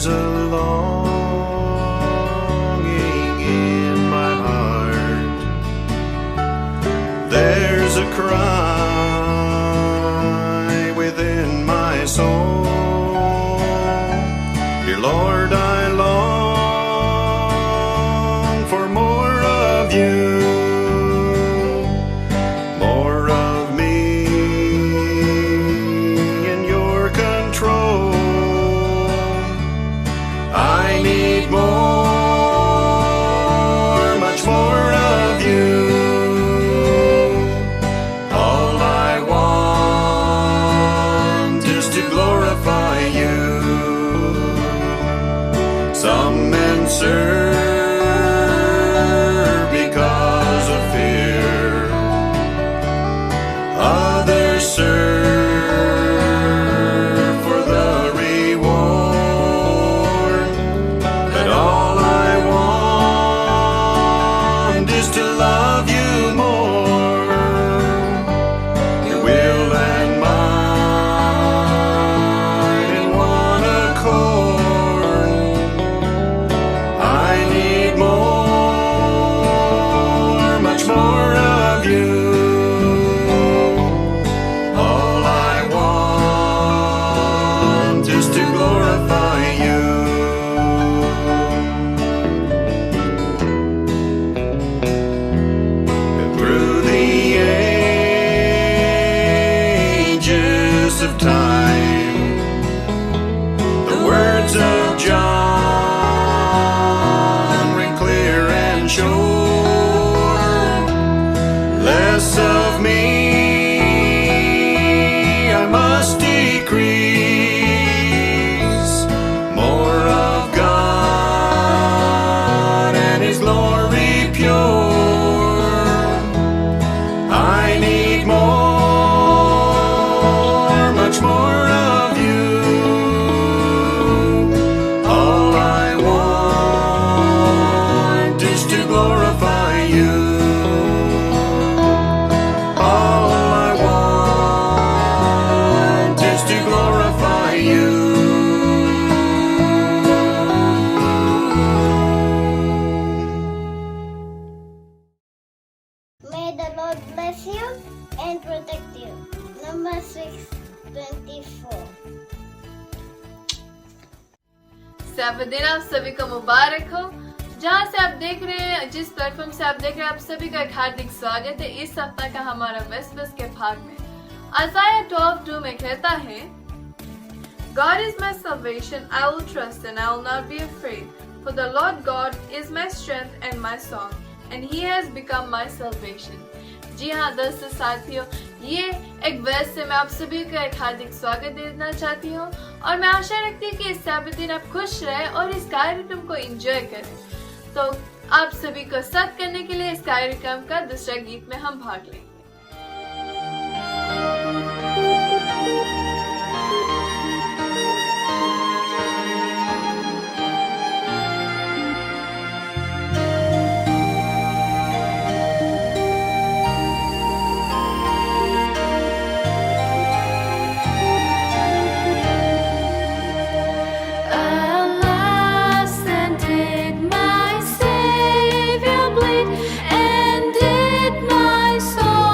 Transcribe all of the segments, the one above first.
There's a longing in my heart. There's a cry within my soul. Dear Lord, I long for more of you. Some men serve because of fear. Others serve for the reward. But all I want is to love you more. Your will and mine in one accord. More of you. All I want is to glorify you. And through the ages of time, the words of John ring clear and sure. Less of me, I must decrease. More of God and His glory pure. I need more, much more of you. All I want is to glorify you. May the Lord bless you and protect you. Number 6:24. सैबत दिन आप सभी को मुबारक हो। जहाँ से आप देख रहे हैं, जिस प्लेटफॉर्म से आप देख रहे हैं, आप सभी का एक हार्दिक स्वागत है इस सप्ताह का हमारा वेस्पर्स के भाग में। आइज़ाया 12:2 में कहता है, God is my salvation, I will trust and I will not be afraid. For the Lord God is my strength and my song, and He has become my salvation. जी हाँ दोस्तों साथियों, ये एक वर्स से मैं आप सभी का एक हार्दिक स्वागत देना चाहती हूँ और मैं आशा रखती हूँ कि इस सैबत दिन आप खुश रहे और इस कार्यक्रम को एंजॉय करें। तो आप सभी को साथ करने के लिए इस कार्यक्रम का दूसरा गीत में हम भाग लेंगे। Soul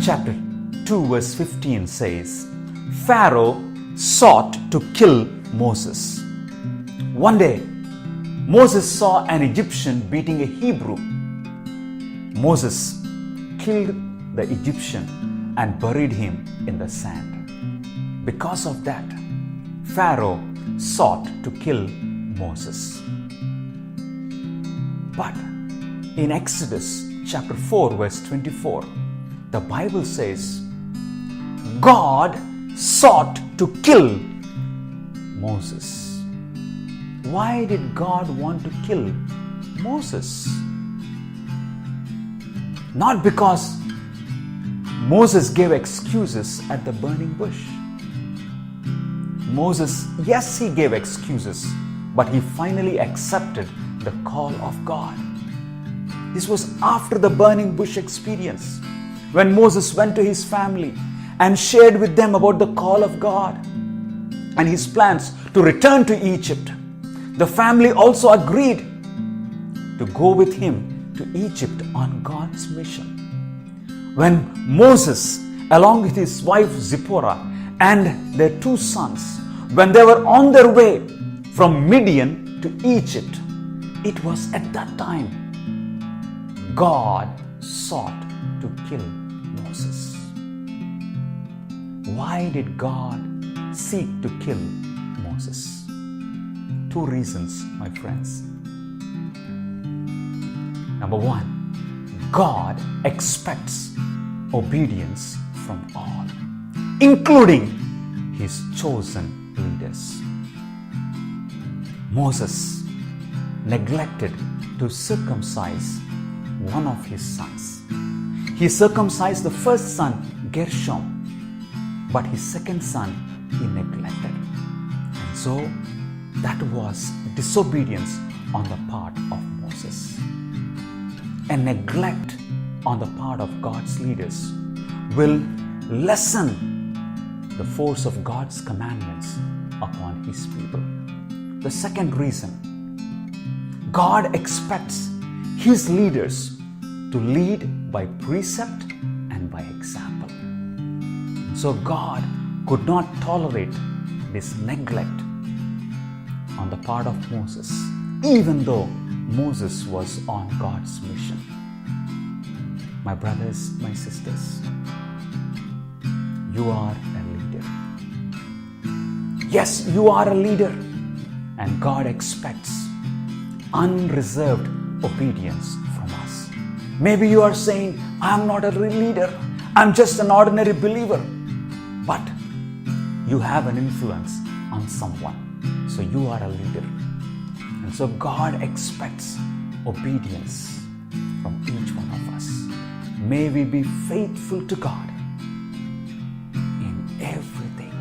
chapter 2 verse 15 says, Pharaoh sought to kill Moses. One day, Moses saw an Egyptian beating a Hebrew. Moses killed the Egyptian and buried him in the sand. Because of that, Pharaoh sought to kill Moses. But in Exodus chapter 4 verse 24, the Bible says, God sought to kill Moses. Why did God want to kill Moses? Not because Moses gave excuses at the burning bush. Moses, yes, he gave excuses, but he finally accepted the call of God. This was after the burning bush experience, when Moses went to his family and shared with them about the call of God and his plans to return to Egypt. The family also agreed to go with him to Egypt on God's mission. When Moses, along with his wife Zipporah and their 2 sons, when they were on their way from Midian to Egypt, it was at that time God sought to kill Moses. Why did God seek to kill Moses? 2 reasons, my friends. Number 1, God expects obedience from all, including his chosen leaders. Moses neglected to circumcise one of his sons. He circumcised the first son, Gershom, but his second son he neglected. And so that was disobedience on the part of Moses. And neglect on the part of God's leaders will lessen the force of God's commandments upon his people. The second reason, God expects his leaders to lead by precept and by example. So God could not tolerate this neglect on the part of Moses, even though Moses was on God's mission. My brothers, my sisters, you are a leader. Yes, you are a leader, and God expects unreserved obedience from us. Maybe you are saying, I'm not a real leader, I'm just an ordinary believer. But you have an influence on someone, so you are a leader. And so God expects obedience from each one of us. May we be faithful to God in everything.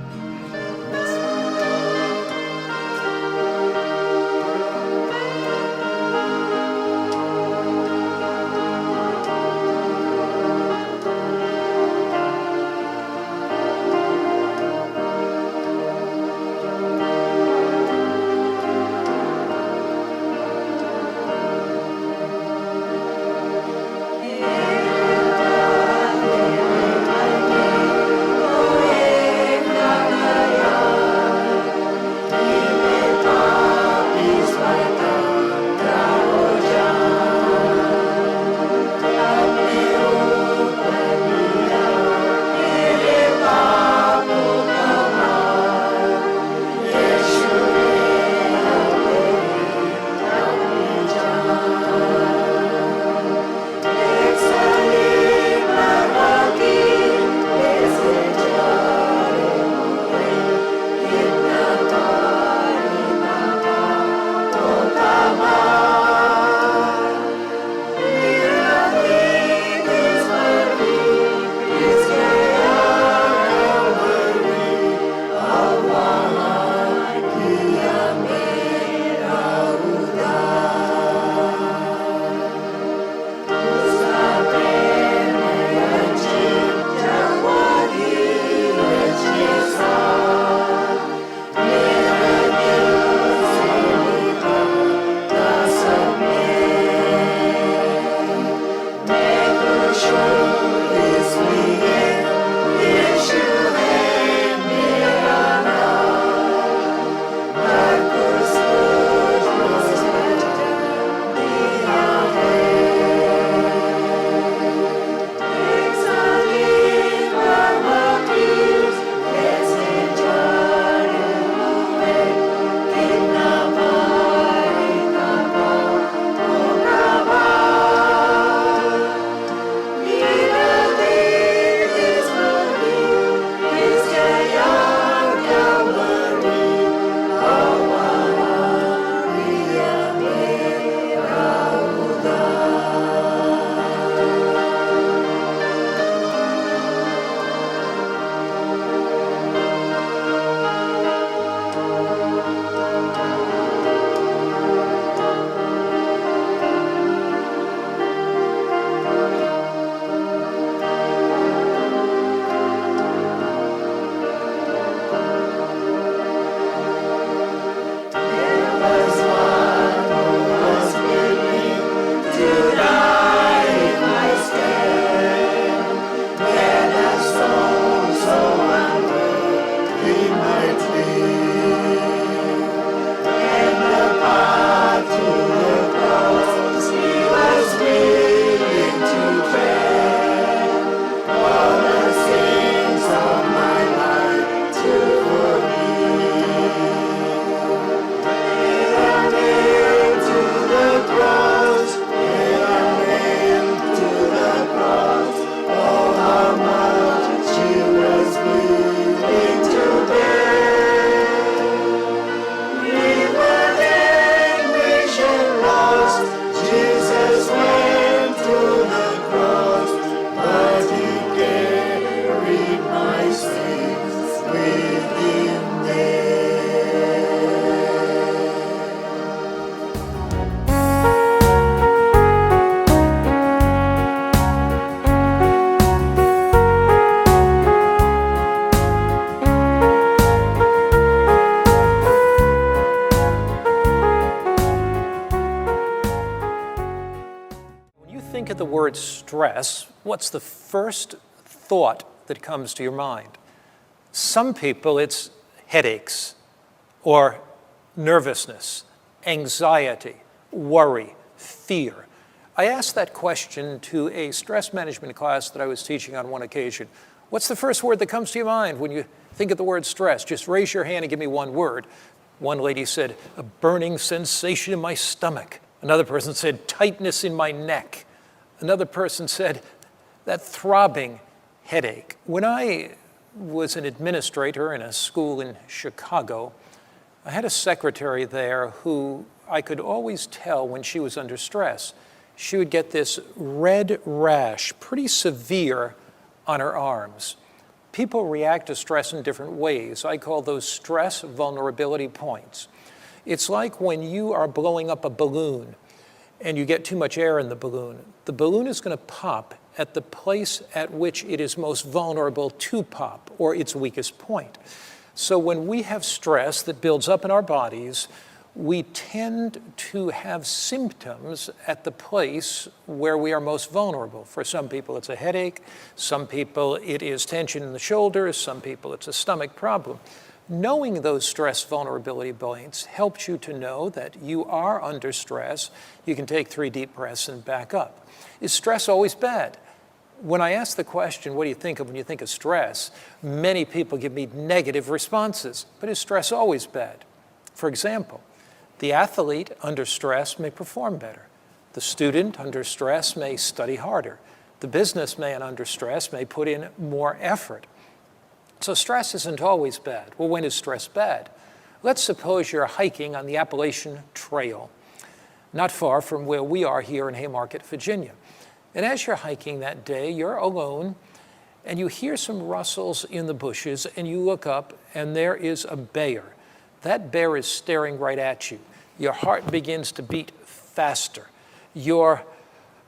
the word stress, what's the first thought that comes to your mind? Some people, it's headaches or nervousness, anxiety, worry, fear. I asked that question to a stress management class that I was teaching on one occasion. What's the first word that comes to your mind when you think of the word stress? Just raise your hand and give me one word. One lady said, a burning sensation in my stomach. Another person said, tightness in my neck. Another person said, that throbbing headache. When I was an administrator in a school in Chicago, I had a secretary there who I could always tell when she was under stress. She would get this red rash, pretty severe, on her arms. People react to stress in different ways. I call those stress vulnerability points. It's like when you are blowing up a balloon and you get too much air in the balloon. The balloon is going to pop at the place at which it is most vulnerable to pop, or its weakest point. So when we have stress that builds up in our bodies, we tend to have symptoms at the place where we are most vulnerable. For some people, it's a headache. Some people, it is tension in the shoulders. Some people, it's a stomach problem. Knowing those stress vulnerability points helps you to know that you are under stress. You can take 3 deep breaths and back up. Is stress always bad? When I ask the question, what do you think of when you think of stress? Many people give me negative responses. But is stress always bad? For example, the athlete under stress may perform better. The student under stress may study harder. The businessman under stress may put in more effort. So stress isn't always bad. Well, when is stress bad? Let's suppose you're hiking on the Appalachian Trail, not far from where we are here in Haymarket, Virginia. And as you're hiking that day, you're alone, and you hear some rustles in the bushes, and you look up, and there is a bear. That bear is staring right at you. Your heart begins to beat faster. Your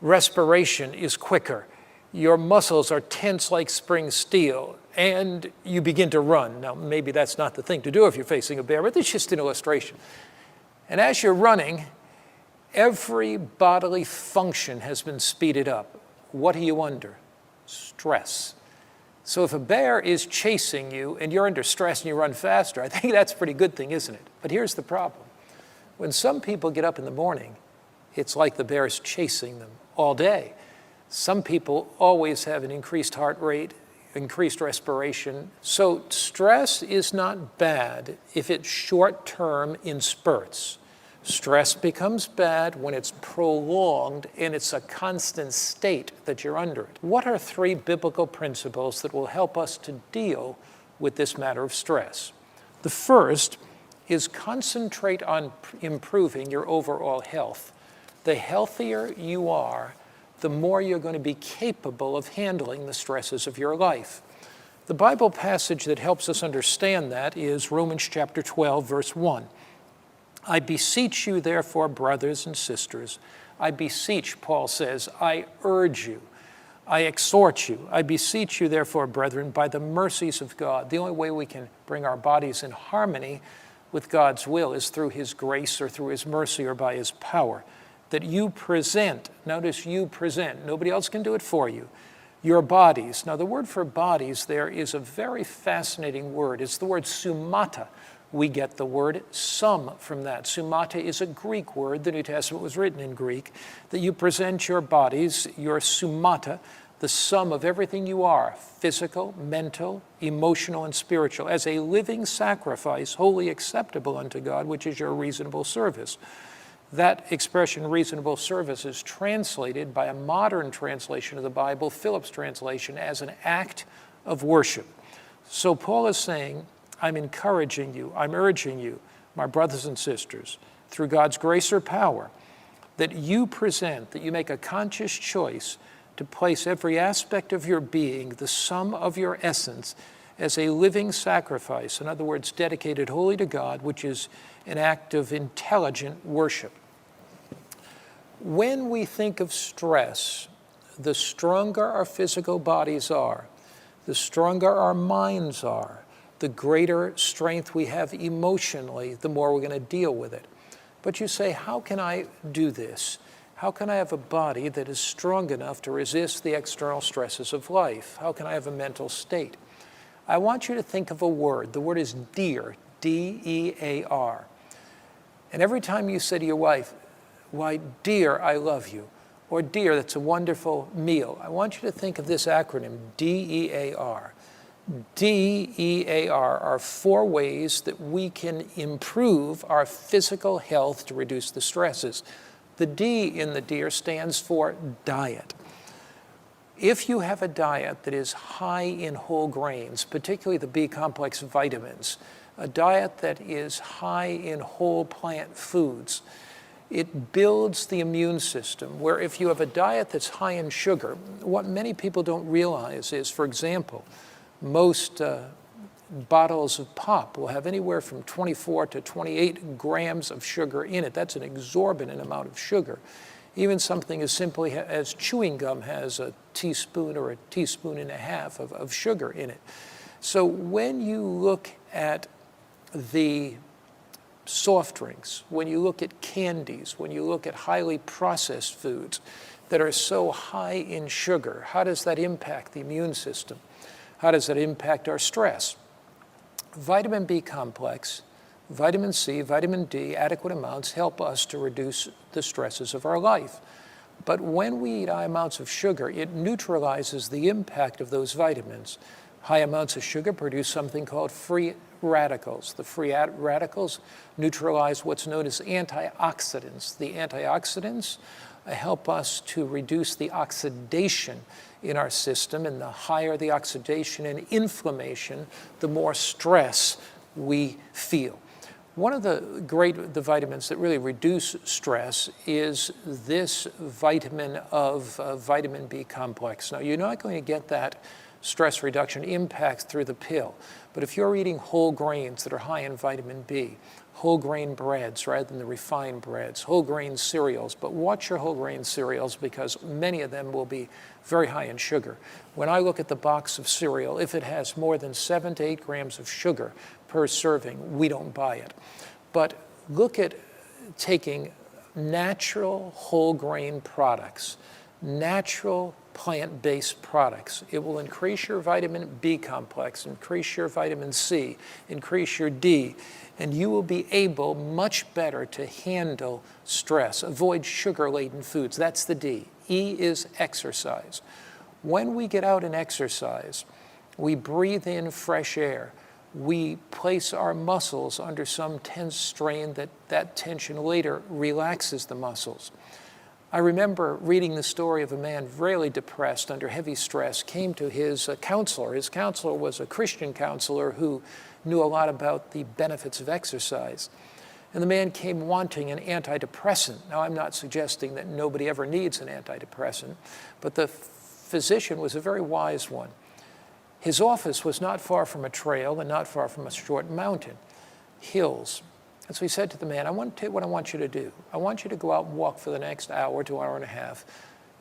respiration is quicker. Your muscles are tense like spring steel, and you begin to run. Now, maybe that's not the thing to do if you're facing a bear, but it's just an illustration. And as you're running, every bodily function has been speeded up. What are you under? Stress. So if a bear is chasing you and you're under stress and you run faster, I think that's a pretty good thing, isn't it? But here's the problem. When some people get up in the morning, it's like the bear's chasing them all day. Some people always have an increased heart rate, increased respiration. So stress is not bad if it's short-term in spurts. Stress becomes bad when it's prolonged and it's a constant state that you're under it. What are 3 biblical principles that will help us to deal with this matter of stress? The first is concentrate on improving your overall health. The healthier you are, the more you're going to be capable of handling the stresses of your life. The Bible passage that helps us understand that is Romans chapter 12, verse 1. I beseech you, therefore, brothers and sisters, I beseech, Paul says, I urge you, I exhort you, I beseech you, therefore, brethren, by the mercies of God. The only way we can bring our bodies in harmony with God's will is through his grace or through his mercy or by his power, that you present, notice you present, nobody else can do it for you, your bodies. Now the word for bodies there is a very fascinating word. It's the word sumata. We get the word sum from that. Sumata is a Greek word. The New Testament was written in Greek. That you present your bodies, your sumata, the sum of everything you are, physical, mental, emotional, and spiritual, as a living sacrifice, wholly acceptable unto God, which is your reasonable service. That expression, reasonable service, is translated by a modern translation of the Bible, Phillips' translation, as an act of worship. So Paul is saying, I'm encouraging you, I'm urging you, my brothers and sisters, through God's grace or power, that you present, that you make a conscious choice to place every aspect of your being, the sum of your essence, as a living sacrifice, in other words, dedicated wholly to God, which is an act of intelligent worship. When we think of stress, the stronger our physical bodies are, the stronger our minds are, the greater strength we have emotionally, the more we're going to deal with it. But you say, how can I do this? How can I have a body that is strong enough to resist the external stresses of life? How can I have a mental state? I want you to think of a word. The word is dear, D-E-A-R. And every time you say to your wife, "Why, dear, I love you," or "Dear, that's a wonderful meal," I want you to think of this acronym, D-E-A-R. D-E-A-R are 4 ways that we can improve our physical health to reduce the stresses. The D in the dear stands for diet. If you have a diet that is high in whole grains, particularly the B complex vitamins, a diet that is high in whole plant foods, it builds the immune system, where if you have a diet that's high in sugar, what many people don't realize is, for example, most bottles of pop will have anywhere from 24 to 28 grams of sugar in it. That's an exorbitant amount of sugar. Even something as simply as chewing gum has a teaspoon or a teaspoon and a half of sugar in it. So when you look at the soft drinks, when you look at candies, when you look at highly processed foods that are so high in sugar, how does that impact the immune system? How does that impact our stress? Vitamin B complex, vitamin C, vitamin D, adequate amounts help us to reduce the stresses of our life. But when we eat high amounts of sugar, it neutralizes the impact of those vitamins. High amounts of sugar produce something called free radicals. The free radicals neutralize what's known as antioxidants. The antioxidants help us to reduce the oxidation in our system, and the higher the oxidation and inflammation, the more stress we feel. One of the vitamins that really reduce stress is this vitamin of vitamin B complex. Now, you're not going to get that stress reduction impact through the pill, but if you're eating whole grains that are high in vitamin B, whole grain breads rather than the refined breads, whole grain cereals, but watch your whole grain cereals because many of them will be very high in sugar. When I look at the box of cereal, if it has more than 7 to 8 grams of sugar per serving, we don't buy it. But look at taking natural whole grain products, natural plant-based products. It will increase your vitamin B complex, increase your vitamin C, increase your D, and you will be able much better to handle stress. Avoid sugar-laden foods. That's the D. E is exercise. When we get out and exercise, we breathe in fresh air. We place our muscles under some tense strain that tension later relaxes the muscles. I remember reading the story of a man really depressed under heavy stress, came to his counselor. His counselor was a Christian counselor who knew a lot about the benefits of exercise. And the man came wanting an antidepressant. Now, I'm not suggesting that nobody ever needs an antidepressant, but the physician was a very wise one. His office was not far from a trail and not far from a short mountain, hills. And so he said to the man, I want to tell you what I want you to do. I want you to go out and walk for the next hour to hour and a half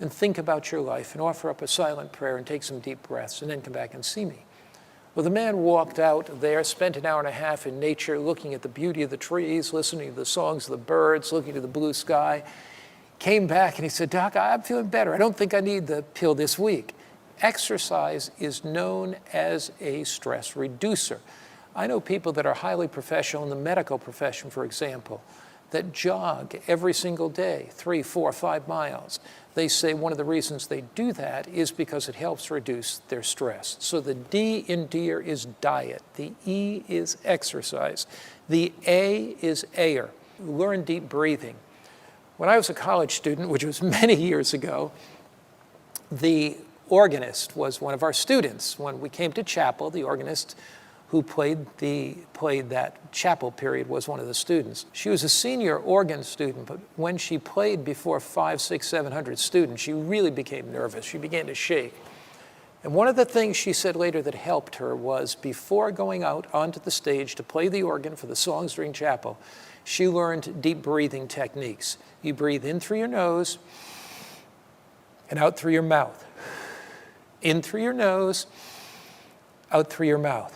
and think about your life and offer up a silent prayer and take some deep breaths and then come back and see me. Well, the man walked out there, spent an hour and a half in nature, looking at the beauty of the trees, listening to the songs of the birds, looking to the blue sky, came back and he said, Doc, I'm feeling better. I don't think I need the pill this week. Exercise is known as a stress reducer. I know people that are highly professional in the medical profession, for example, that jog every single day, 3, 4, 5 miles. They say one of the reasons they do that is because it helps reduce their stress. So the D in dear is diet. The E is exercise. The A is air. Learn deep breathing. When I was a college student, which was many years ago, the organist was one of our students. When we came to chapel, the organist who played that chapel period was one of the students. She was a senior organ student, but when she played before 500, 600, 700 students, she really became nervous. She began to shake. And one of the things she said later that helped her was before going out onto the stage to play the organ for the songs during chapel, she learned deep breathing techniques. You breathe in through your nose and out through your mouth. In through your nose, out through your mouth.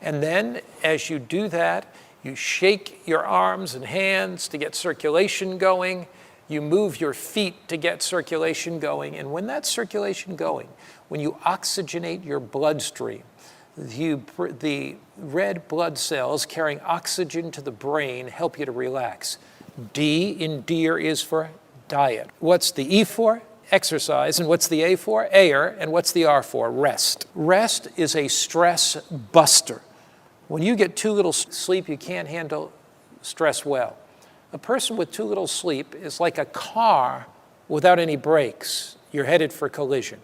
And then as you do that, you shake your arms and hands to get circulation going. You move your feet to get circulation going. And when that's circulation going, when you oxygenate your bloodstream, the red blood cells carrying oxygen to the brain help you to relax. D in deer is for diet. What's the E for? Exercise. And what's the A for? Air. And what's the R for? Rest. Rest is a stress buster. When you get too little sleep, you can't handle stress well. A person with too little sleep is like a car without any brakes. You're headed for collision.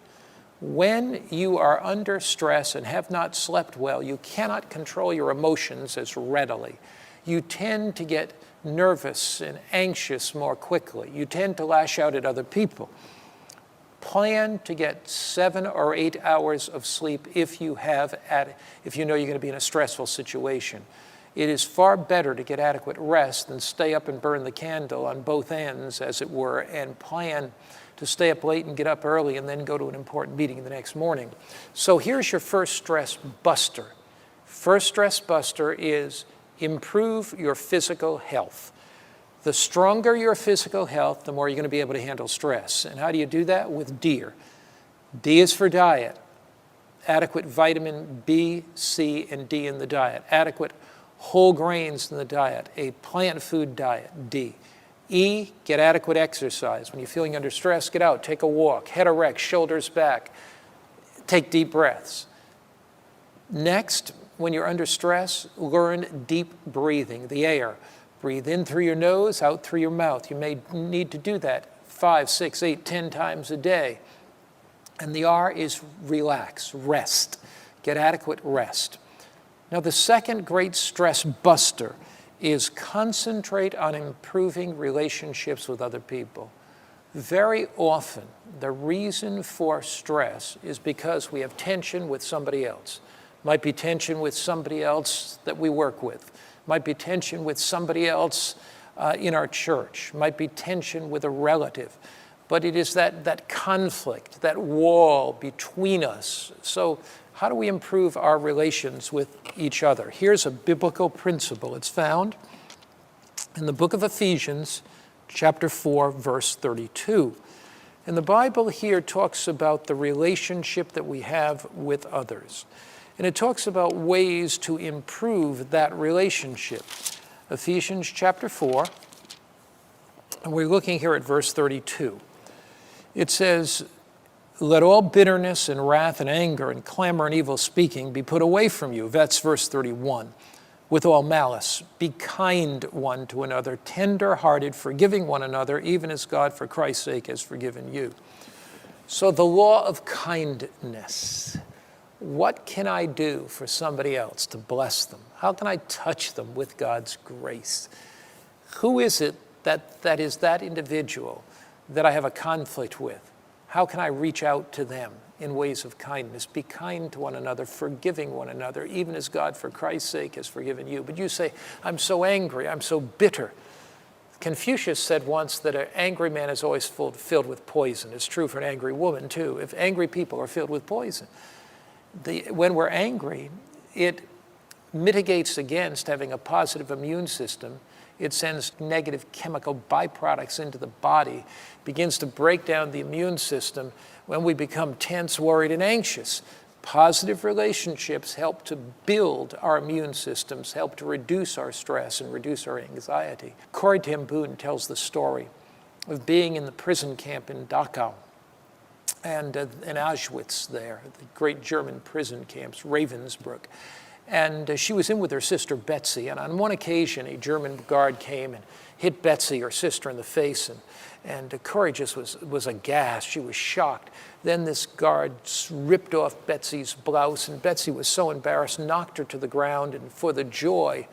When you are under stress and have not slept well, you cannot control your emotions as readily. You tend to get nervous and anxious more quickly. You tend to lash out at other people. Plan to get 7 or 8 hours of sleep if you know you're going to be in a stressful situation. It is far better to get adequate rest than stay up and burn the candle on both ends, as it were, and plan to stay up late and get up early and then go to an important meeting the next morning. So here's your first stress buster. First stress buster is improve your physical health. The stronger your physical health, the more you're going to be able to handle stress. And how do you do that? With DEER. D is for diet. Adequate vitamin B, C, and D in the diet. Adequate whole grains in the diet. A plant food diet, D. E, get adequate exercise. When you're feeling under stress, get out, take a walk, head erect, shoulders back, take deep breaths. Next, when you're under stress, learn deep breathing, the air. Breathe in through your nose, out through your mouth. You may need to do that 5, 6, 8, 10 times a day. And the R is relax, rest. Get adequate rest. Now, the second great stress buster is concentrate on improving relationships with other people. Very often, the reason for stress is because we have tension with somebody else. Might be tension with somebody else that we work with. Might be tension with somebody else in our church. Might be tension with a relative. But it is that conflict, that wall between us. So how do we improve our relations with each other? Here's a biblical principle. It's found in the book of Ephesians, chapter 4, verse 32. And the Bible here talks about the relationship that we have with others. And it talks about ways to improve that relationship. Ephesians chapter 4, and we're looking here at verse 32. It says, let all bitterness and wrath and anger and clamor and evil speaking be put away from you. That's verse 31. With all malice, be kind one to another, tender-hearted, forgiving one another, even as God for Christ's sake has forgiven you. So the law of kindness. What can I do for somebody else to bless them? How can I touch them with God's grace? Who is it that is that individual that I have a conflict with? How can I reach out to them in ways of kindness? Be kind to one another, forgiving one another, even as God, for Christ's sake, has forgiven you. But you say, I'm so angry, I'm so bitter. Confucius said once that an angry man is always filled with poison. It's true for an angry woman, too. If angry people are filled with poison. When we're angry, it mitigates against having a positive immune system. It sends negative chemical byproducts into the body, begins to break down the immune system when we become tense, worried, and anxious. Positive relationships help to build our immune systems, help to reduce our stress and reduce our anxiety. Corrie ten Boom tells the story of being in the prison camp in Dachau and in Auschwitz there, the great German prison camps, Ravensbrück. And she was in with her sister Betsy, and on one occasion a German guard came and hit Betsy, her sister, in the face, and Corrie just was aghast. She was shocked. Then this guard ripped off Betsy's blouse, and Betsy was so embarrassed, knocked her to the ground, and for the joy,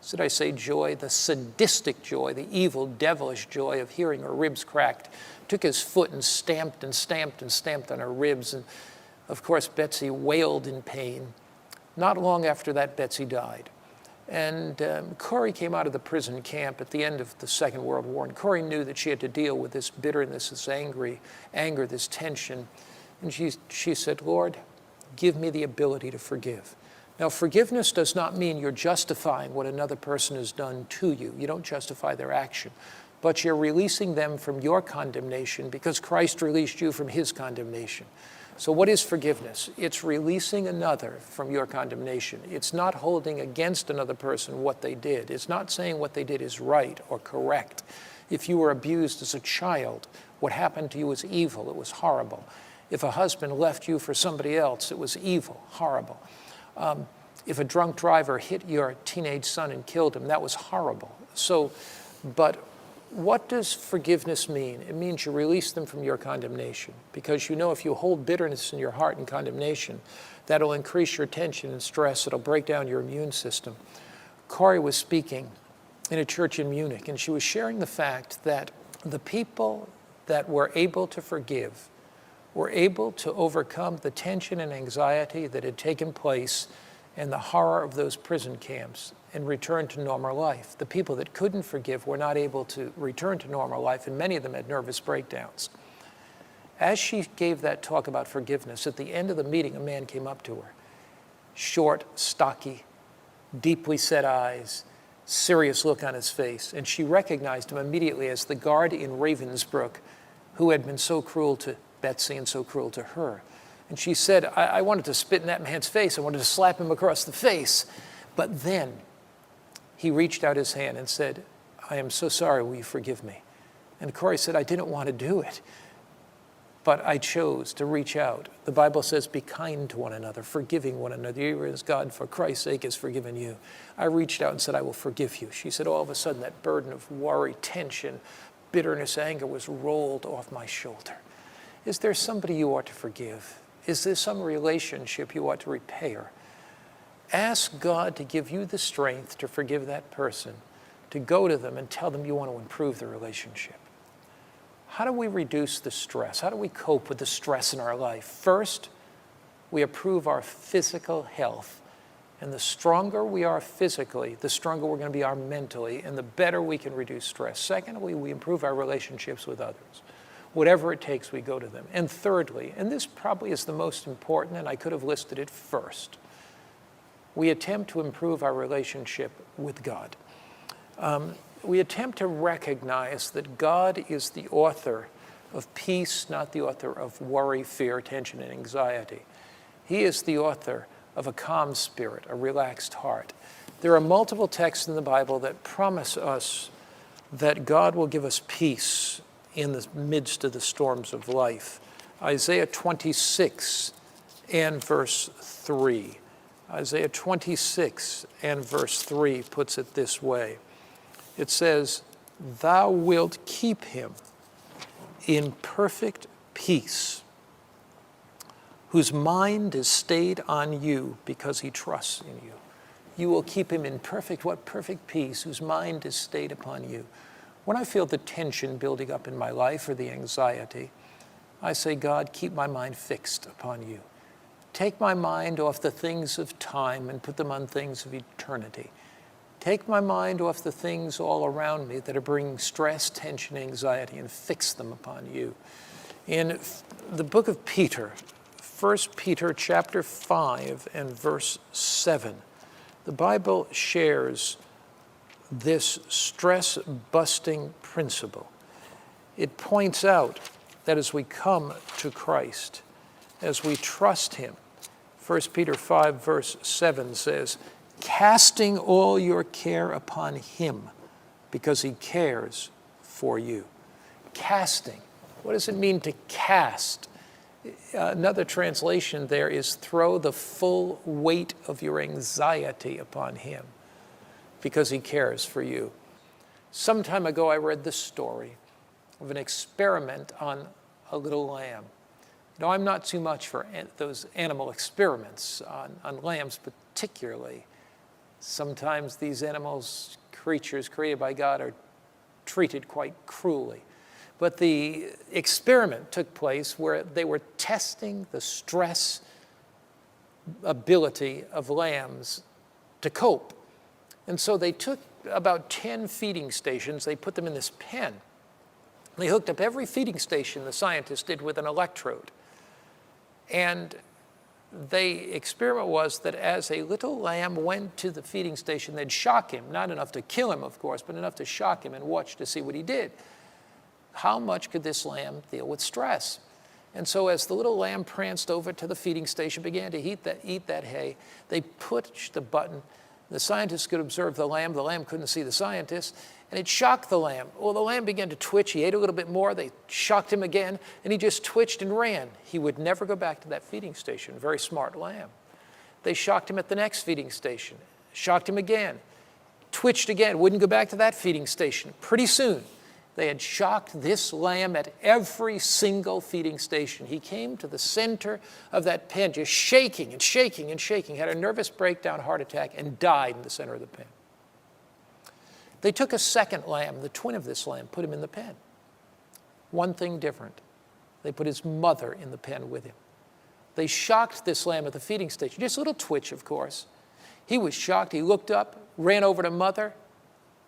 did I say joy? The sadistic joy, the evil, devilish joy of hearing her ribs cracked, took his foot and stamped and stamped and stamped on her ribs, and of course Betsy wailed in pain. Not long after that, Betsy died. And Corrie came out of the prison camp at the end of the Second World War, and Corrie knew that she had to deal with this bitterness, this anger, this tension. And she said, Lord, give me the ability to forgive. Now, forgiveness does not mean you're justifying what another person has done to you. You don't justify their action. but you're releasing them from your condemnation because Christ released you from his condemnation. So what is forgiveness? It's releasing another from your condemnation. It's not holding against another person what they did. It's not saying what they did is right or correct. If you were abused as a child, what happened to you was evil, it was horrible. If a husband left you for somebody else, it was evil, horrible. If a drunk driver hit your teenage son and killed him, that was horrible. But what does forgiveness mean? It means you release them from your condemnation, because you know if you hold bitterness in your heart and condemnation, that'll increase your tension and stress. It'll break down your immune system. Corey was speaking in a church in Munich, and she was sharing the fact that the people that were able to forgive were able to overcome the tension and anxiety that had taken place and the horror of those prison camps and return to normal life. The people that couldn't forgive were not able to return to normal life, and many of them had nervous breakdowns. As she gave that talk about forgiveness, at the end of the meeting, a man came up to her. Short, stocky, deeply set eyes, serious look on his face, and she recognized him immediately as the guard in Ravensbrück who had been so cruel to Betsy and so cruel to her. And she said, I wanted to spit in that man's face. I wanted to slap him across the face. But then he reached out his hand and said, I am so sorry, will you forgive me? And Corey said, I didn't want to do it, but I chose to reach out. The Bible says, be kind to one another, forgiving one another, even as God, for Christ's sake, has forgiven you. I reached out and said, I will forgive you. She said, all of a sudden, that burden of worry, tension, bitterness, anger was rolled off my shoulder. Is there somebody you ought to forgive? Is there some relationship you ought to repair? Ask God to give you the strength to forgive that person, to go to them and tell them you want to improve the relationship. How do we reduce the stress? How do we cope with the stress in our life? First, we improve our physical health. And the stronger we are physically, the stronger we're going to be mentally, and the better we can reduce stress. Secondly, we improve our relationships with others. Whatever it takes, we go to them. And thirdly, and this probably is the most important, and I could have listed it first, we attempt to improve our relationship with God. We attempt to recognize that God is the author of peace, not the author of worry, fear, tension, and anxiety. He is the author of a calm spirit, a relaxed heart. There are multiple texts in the Bible that promise us that God will give us peace in the midst of the storms of life. Isaiah 26 and verse 3. Isaiah 26 and verse 3 puts it this way. It says, thou wilt keep him in perfect peace, whose mind is stayed on you because he trusts in you. You will keep him in perfect peace, whose mind is stayed upon you. When I feel the tension building up in my life or the anxiety, I say, God, keep my mind fixed upon you. Take my mind off the things of time and put them on things of eternity. Take my mind off the things all around me that are bringing stress, tension, anxiety, and fix them upon you. In the book of Peter, 1 Peter chapter 5 and verse 7, the Bible shares this stress-busting principle. It points out that as we come to Christ, as we trust him, 1 Peter 5 verse 7 says, casting all your care upon him because he cares for you. Casting. What does it mean to cast? Another translation there is throw the full weight of your anxiety upon him because he cares for you. Some time ago, I read the story of an experiment on a little lamb. You know, I'm not too much for those animal experiments on lambs particularly. Sometimes these animals, creatures created by God, are treated quite cruelly. But the experiment took place where they were testing the stress ability of lambs to cope. And so they took about 10 feeding stations, they put them in this pen. They hooked up every feeding station, the scientists did, with an electrode. And the experiment was that as a little lamb went to the feeding station, they'd shock him, not enough to kill him, of course, but enough to shock him and watch to see what he did. How much could this lamb deal with stress? And so as the little lamb pranced over to the feeding station, began to eat that hay, they pushed the button. The scientists could observe the lamb couldn't see the scientists, and it shocked the lamb. Well, the lamb began to twitch. He ate a little bit more. They shocked him again, and he just twitched and ran. He would never go back to that feeding station. Very smart lamb. They shocked him at the next feeding station, shocked him again, twitched again, wouldn't go back to that feeding station. Pretty soon, they had shocked this lamb at every single feeding station. He came to the center of that pen, just shaking and shaking and shaking, had a nervous breakdown, heart attack, and died in the center of the pen. They took a second lamb, the twin of this lamb, put him in the pen. One thing different. They put his mother in the pen with him. They shocked this lamb at the feeding station. Just a little twitch, of course. He was shocked. He looked up, ran over to mother.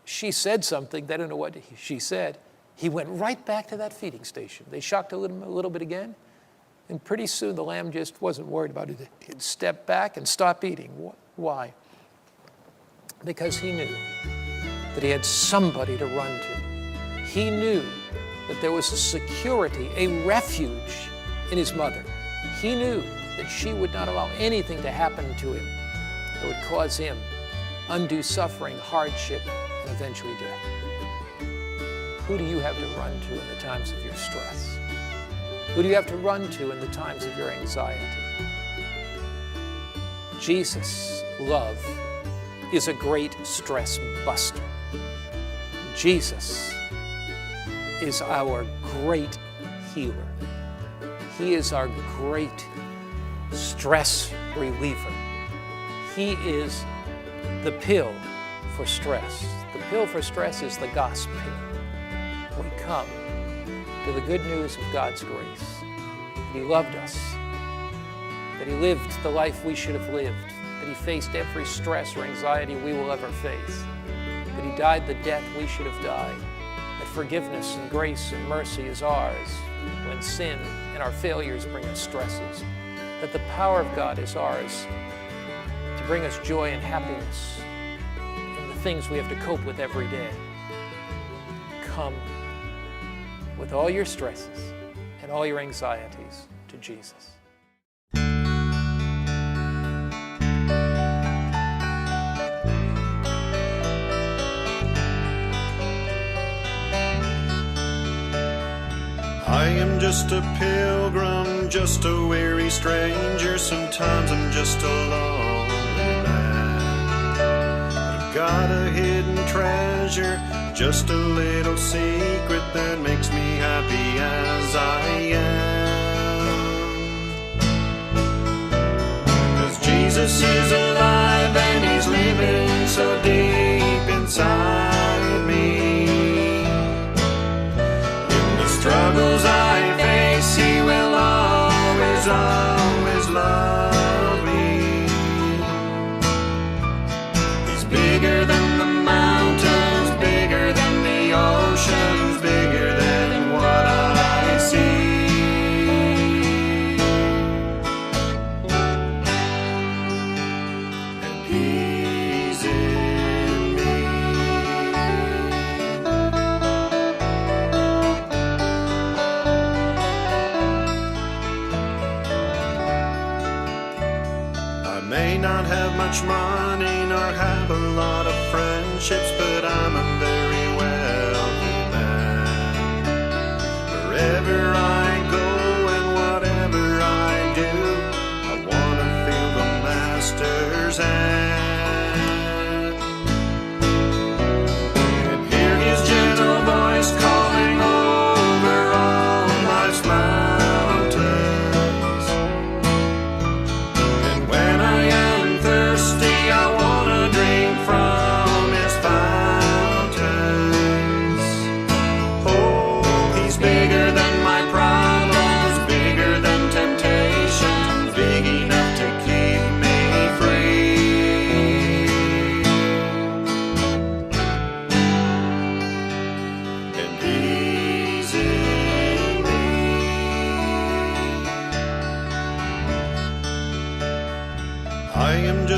She said something. They don't know what she said. He went right back to that feeding station. They shocked a little bit again, and pretty soon the lamb just wasn't worried about it. He'd step back and stop eating. Why? Because he knew that he had somebody to run to. He knew that there was a security, a refuge in his mother. He knew that she would not allow anything to happen to him that would cause him undue suffering, hardship, and eventually death. Who do you have to run to in the times of your stress? Who do you have to run to in the times of your anxiety? Jesus' love is a great stress buster. Jesus is our great healer. He is our great stress reliever. He is the pill for stress. The pill for stress is the gospel. We come to the good news of God's grace, that He loved us, that He lived the life we should have lived, that He faced every stress or anxiety we will ever face, that He died the death we should have died, that forgiveness and grace and mercy is ours when sin and our failures bring us stresses, that the power of God is ours to bring us joy and happiness in the things we have to cope with every day. Come with all your stresses and all your anxieties to Jesus. I am just a pilgrim, just a weary stranger. Sometimes I'm just a lonely man. But I've got a hidden treasure, just a little secret that makes me happy as I am. 'Cause Jesus is alive and He's living so deep inside me. Struggles I face, He will always, always love me. He's bigger than the mountains, bigger than the oceans, bigger than what I see. And He's in me. May not have much money nor have a lot of friendships, but I'm a very wealthy man. Wherever I go and whatever I do, I want to feel the Master's hand. And hear His gentle voice calling over all life's mountains. And when I am thirsty, I want to drink from His fountain.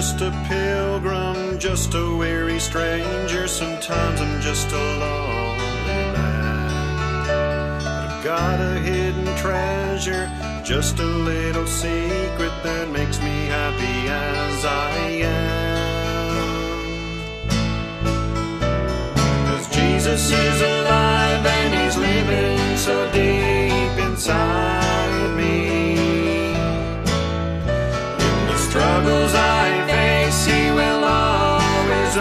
just a pilgrim, just a weary stranger. Sometimes I'm just a lonely man. But I've got a hidden treasure, just a little secret that makes me happy as I am. 'Cause Jesus is alive and He's living so deep inside me. In the struggles I face, He will always